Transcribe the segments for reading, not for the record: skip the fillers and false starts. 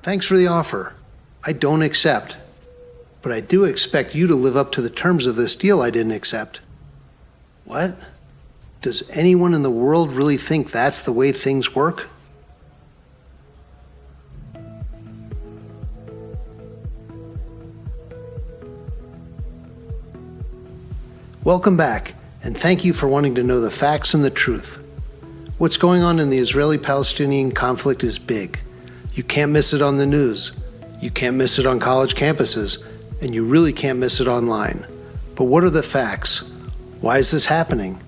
Thanks for the offer. I don't accept. But I do expect you to live up to the terms of this deal I didn't accept. What? Does anyone in the world really think that's the way things work? Welcome back, and thank you for wanting to know the facts and the truth. What's going on in the Israeli-Palestinian conflict is big. You can't miss it on the news. You can't miss it on college campuses, and you really can't miss it online. But what are the facts? Why is this happening?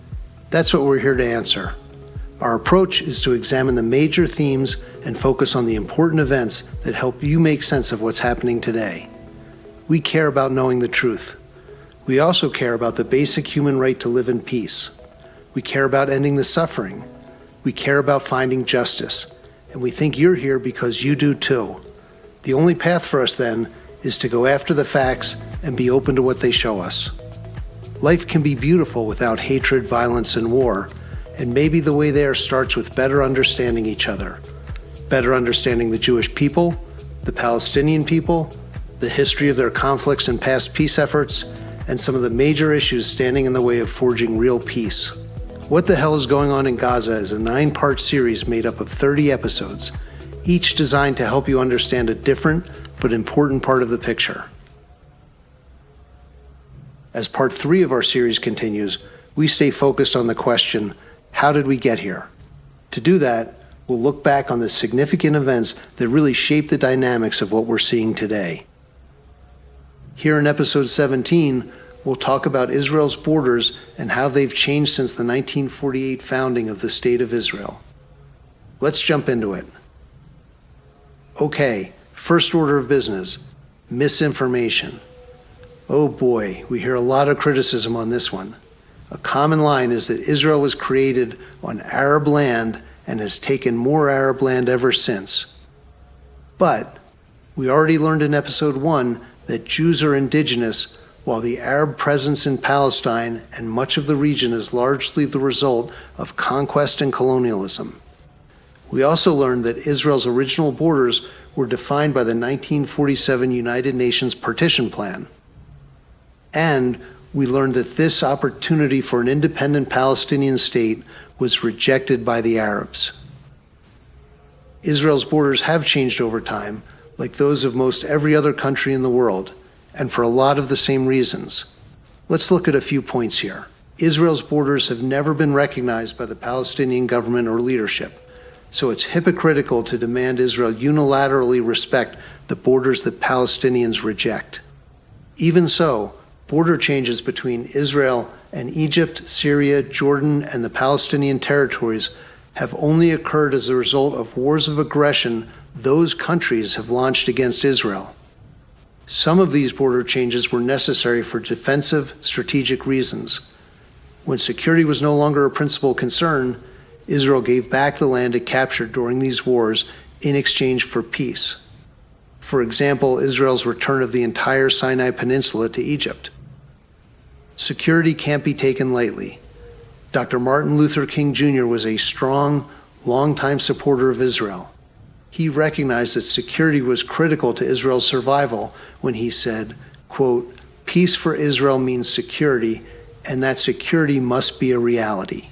That's what we're here to answer. Our approach is to examine the major themes and focus on the important events that help you make sense of what's happening today. We care about knowing the truth. We also care about the basic human right to live in peace. We care about ending the suffering. We care about finding justice. And we think you're here because you do too. The only path for us then is to go after the facts and be open to what they show us. Life can be beautiful without hatred, violence, and war, and maybe the way there starts with better understanding each other. Better understanding the Jewish people, the Palestinian people, the history of their conflicts and past peace efforts, and some of the major issues standing in the way of forging real peace. What the Hell is Going On in Gaza is a 9-part series made up of 30 episodes, each designed to help you understand a different but important part of the picture. As part 3 of our series continues, we stay focused on the question, how did we get here? To do that, we'll look back on the significant events that really shape the dynamics of what we're seeing today. Here in episode 17, we'll talk about Israel's borders and how they've changed since the 1948 founding of the State of Israel. Let's jump into it. Okay, first order of business, misinformation. Oh boy, we hear a lot of criticism on this one. A common line is that Israel was created on Arab land and has taken more Arab land ever since. But we already learned in episode 1 that Jews are indigenous, while the Arab presence in Palestine and much of the region is largely the result of conquest and colonialism. We also learned that Israel's original borders were defined by the 1947 United Nations Partition Plan. And we learned that this opportunity for an independent Palestinian state was rejected by the Arabs. Israel's borders have changed over time, like those of most every other country in the world, and for a lot of the same reasons. Let's look at a few points here. Israel's borders have never been recognized by the Palestinian government or leadership, so it's hypocritical to demand Israel unilaterally respect the borders that Palestinians reject. Even so, border changes between Israel and Egypt, Syria, Jordan, and the Palestinian territories have only occurred as a result of wars of aggression those countries have launched against Israel. Some of these border changes were necessary for defensive, strategic reasons. When security was no longer a principal concern, Israel gave back the land it captured during these wars in exchange for peace. For example, Israel's return of the entire Sinai Peninsula to Egypt. Security can't be taken lightly. Dr. Martin Luther King Jr. was a strong, longtime supporter of Israel. He recognized that security was critical to Israel's survival when he said, quote, "Peace for Israel means security, and that security must be a reality."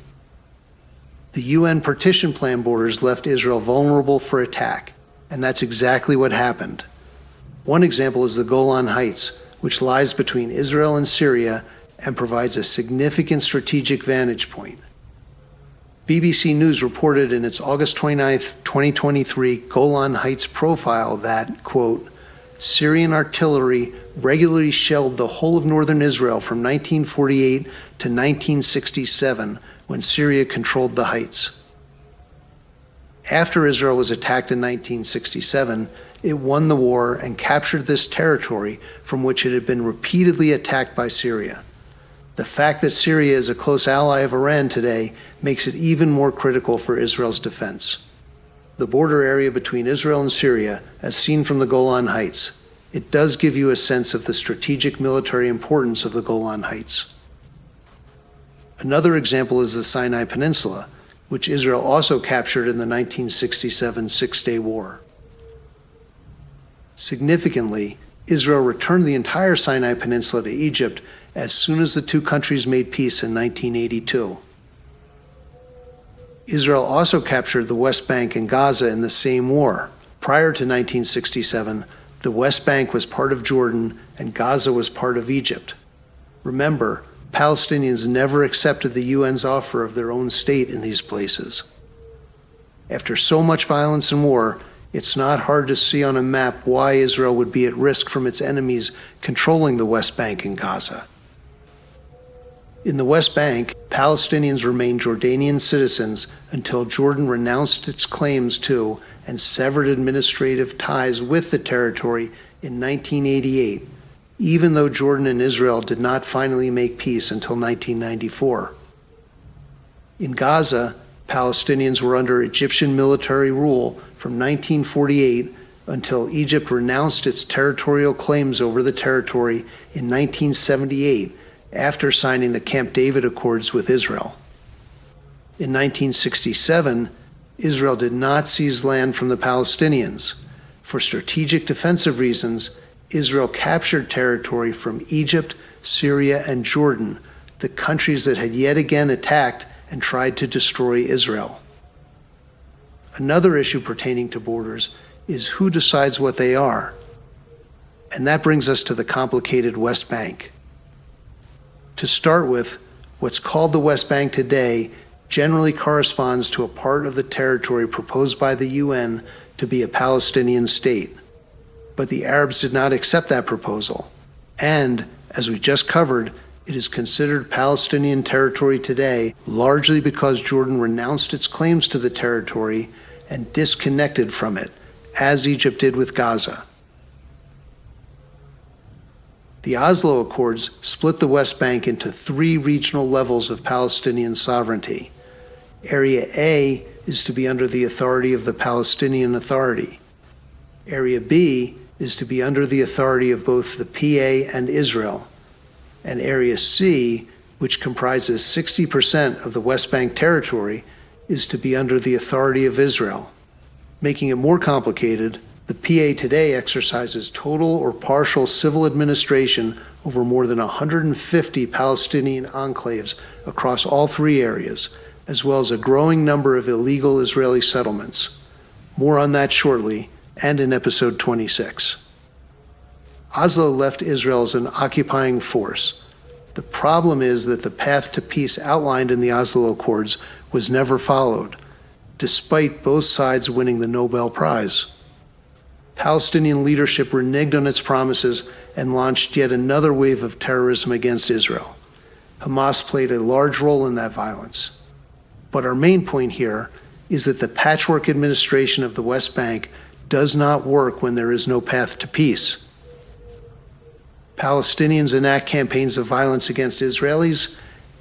The UN partition plan borders left Israel vulnerable for attack, and that's exactly what happened. One example is the Golan Heights, which lies between Israel and Syria and provides a significant strategic vantage point. BBC News reported in its August 29, 2023 Golan Heights profile that, quote, "Syrian artillery regularly shelled the whole of northern Israel from 1948 to 1967 when Syria controlled the heights." After Israel was attacked in 1967, it won the war and captured this territory from which it had been repeatedly attacked by Syria. The fact that Syria is a close ally of Iran today makes it even more critical for Israel's defense. The border area between Israel and Syria, as seen from the Golan Heights, it does give you a sense of the strategic military importance of the Golan Heights. Another example is the Sinai Peninsula, which Israel also captured in the 1967 Six-Day War. Significantly, Israel returned the entire Sinai Peninsula to Egypt as soon as the two countries made peace in 1982. Israel also captured the West Bank and Gaza in the same war. Prior to 1967, the West Bank was part of Jordan and Gaza was part of Egypt. Remember, Palestinians never accepted the UN's offer of their own state in these places. After so much violence and war, it's not hard to see on a map why Israel would be at risk from its enemies controlling the West Bank and Gaza. In the West Bank, Palestinians remained Jordanian citizens until Jordan renounced its claims to and severed administrative ties with the territory in 1988, even though Jordan and Israel did not finally make peace until 1994. In Gaza, Palestinians were under Egyptian military rule from 1948 until Egypt renounced its territorial claims over the territory in 1978 after signing the Camp David Accords with Israel. In 1967, Israel did not seize land from the Palestinians. For strategic defensive reasons, Israel captured territory from Egypt, Syria, and Jordan, the countries that had yet again attacked and tried to destroy Israel. Another issue pertaining to borders is who decides what they are. And that brings us to the complicated West Bank. To start with, what's called the West Bank today generally corresponds to a part of the territory proposed by the UN to be a Palestinian state. But the Arabs did not accept that proposal. And, as we just covered, it is considered Palestinian territory today largely because Jordan renounced its claims to the territory and disconnected from it, as Egypt did with Gaza. The Oslo Accords split the West Bank into 3 regional levels of Palestinian sovereignty. Area A is to be under the authority of the Palestinian Authority. Area B is to be under the authority of both the PA and Israel. And Area C, which comprises 60% of the West Bank territory, is to be under the authority of Israel. Making it more complicated, the PA today exercises total or partial civil administration over more than 150 Palestinian enclaves across all 3 areas, as well as a growing number of illegal Israeli settlements. More on that shortly, and in episode 26. Oslo left Israel as an occupying force. The problem is that the path to peace outlined in the Oslo Accords was never followed, despite both sides winning the Nobel Prize. Palestinian leadership reneged on its promises and launched yet another wave of terrorism against Israel. Hamas played a large role in that violence. But our main point here is that the patchwork administration of the West Bank does not work when there is no path to peace. Palestinians enact campaigns of violence against Israelis,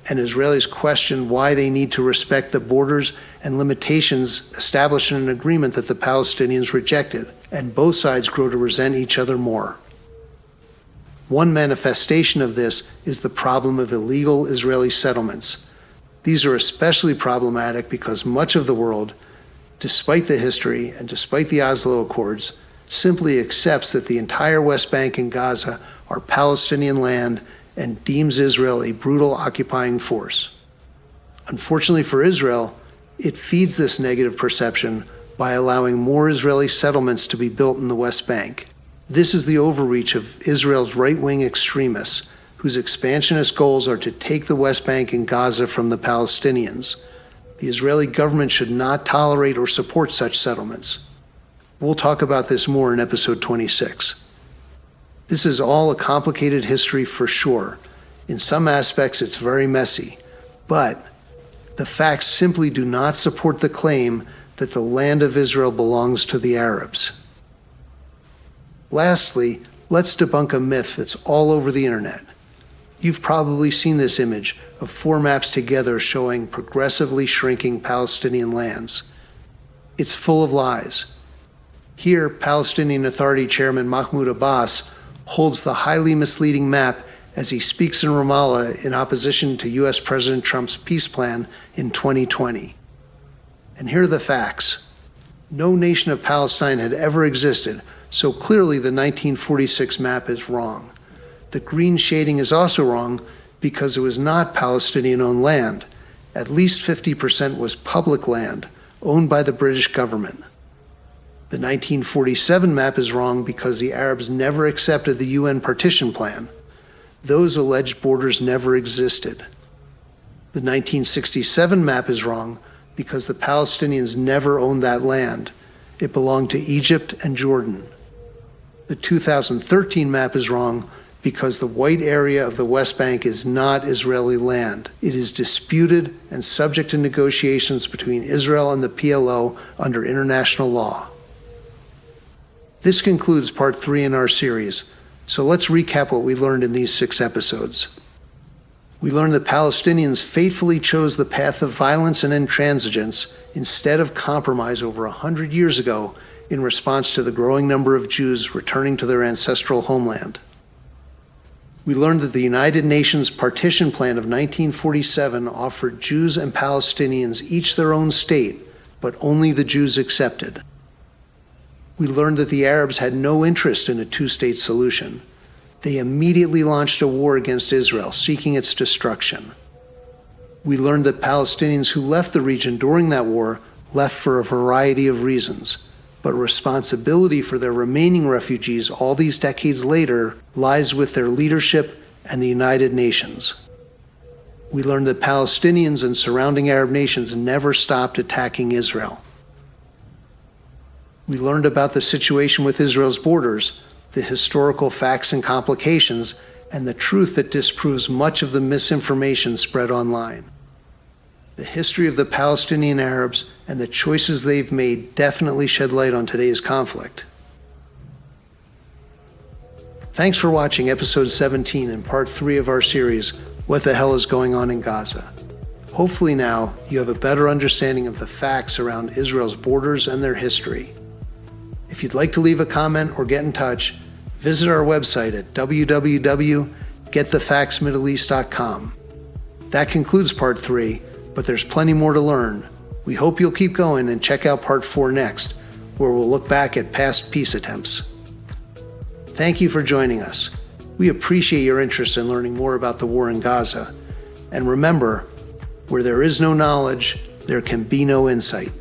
and Israelis question why they need to respect the borders and limitations established in an agreement that the Palestinians rejected, and both sides grow to resent each other more. One manifestation of this is the problem of illegal Israeli settlements. These are especially problematic because much of the world, despite the history and despite the Oslo Accords, simply accepts that the entire West Bank and Gaza are Palestinian land and deems Israel a brutal occupying force. Unfortunately for Israel, it feeds this negative perception by allowing more Israeli settlements to be built in the West Bank. This is the overreach of Israel's right-wing extremists, whose expansionist goals are to take the West Bank and Gaza from the Palestinians. The Israeli government should not tolerate or support such settlements. We'll talk about this more in episode 26. This is all a complicated history for sure. In some aspects, it's very messy, but the facts simply do not support the claim that the land of Israel belongs to the Arabs. Lastly, let's debunk a myth that's all over the internet. You've probably seen this image of 4 maps together showing progressively shrinking Palestinian lands. It's full of lies. Here, Palestinian Authority Chairman Mahmoud Abbas holds the highly misleading map as he speaks in Ramallah in opposition to U.S. President Trump's peace plan in 2020. And here are the facts. No nation of Palestine had ever existed, so clearly the 1946 map is wrong. The green shading is also wrong because it was not Palestinian-owned land. At least 50% was public land, owned by the British government. The 1947 map is wrong because the Arabs never accepted the UN partition plan. Those alleged borders never existed. The 1967 map is wrong because the Palestinians never owned that land. It belonged to Egypt and Jordan. The 2013 map is wrong because the white area of the West Bank is not Israeli land. It is disputed and subject to negotiations between Israel and the PLO under international law. This concludes part 3 in our series, so let's recap what we learned in these 6 episodes. We learned that Palestinians faithfully chose the path of violence and intransigence instead of compromise over 100 years ago in response to the growing number of Jews returning to their ancestral homeland. We learned that the United Nations partition plan of 1947 offered Jews and Palestinians each their own state, but only the Jews accepted. We learned that the Arabs had no interest in a two-state solution. They immediately launched a war against Israel, seeking its destruction. We learned that Palestinians who left the region during that war left for a variety of reasons, but responsibility for their remaining refugees all these decades later lies with their leadership and the United Nations. We learned that Palestinians and surrounding Arab nations never stopped attacking Israel. We learned about the situation with Israel's borders, the historical facts and complications, and the truth that disproves much of the misinformation spread online. The history of the Palestinian Arabs and the choices they've made definitely shed light on today's conflict. Thanks for watching episode 17 and part 3 of our series, What the Hell is Going On in Gaza? Hopefully now you have a better understanding of the facts around Israel's borders and their history. If you'd like to leave a comment or get in touch, visit our website at www.getthefactsmiddleeast.com. That concludes part 3, but there's plenty more to learn. We hope you'll keep going and check out part 4 next, where we'll look back at past peace attempts. Thank you for joining us. We appreciate your interest in learning more about the war in Gaza. And remember, where there is no knowledge, there can be no insight.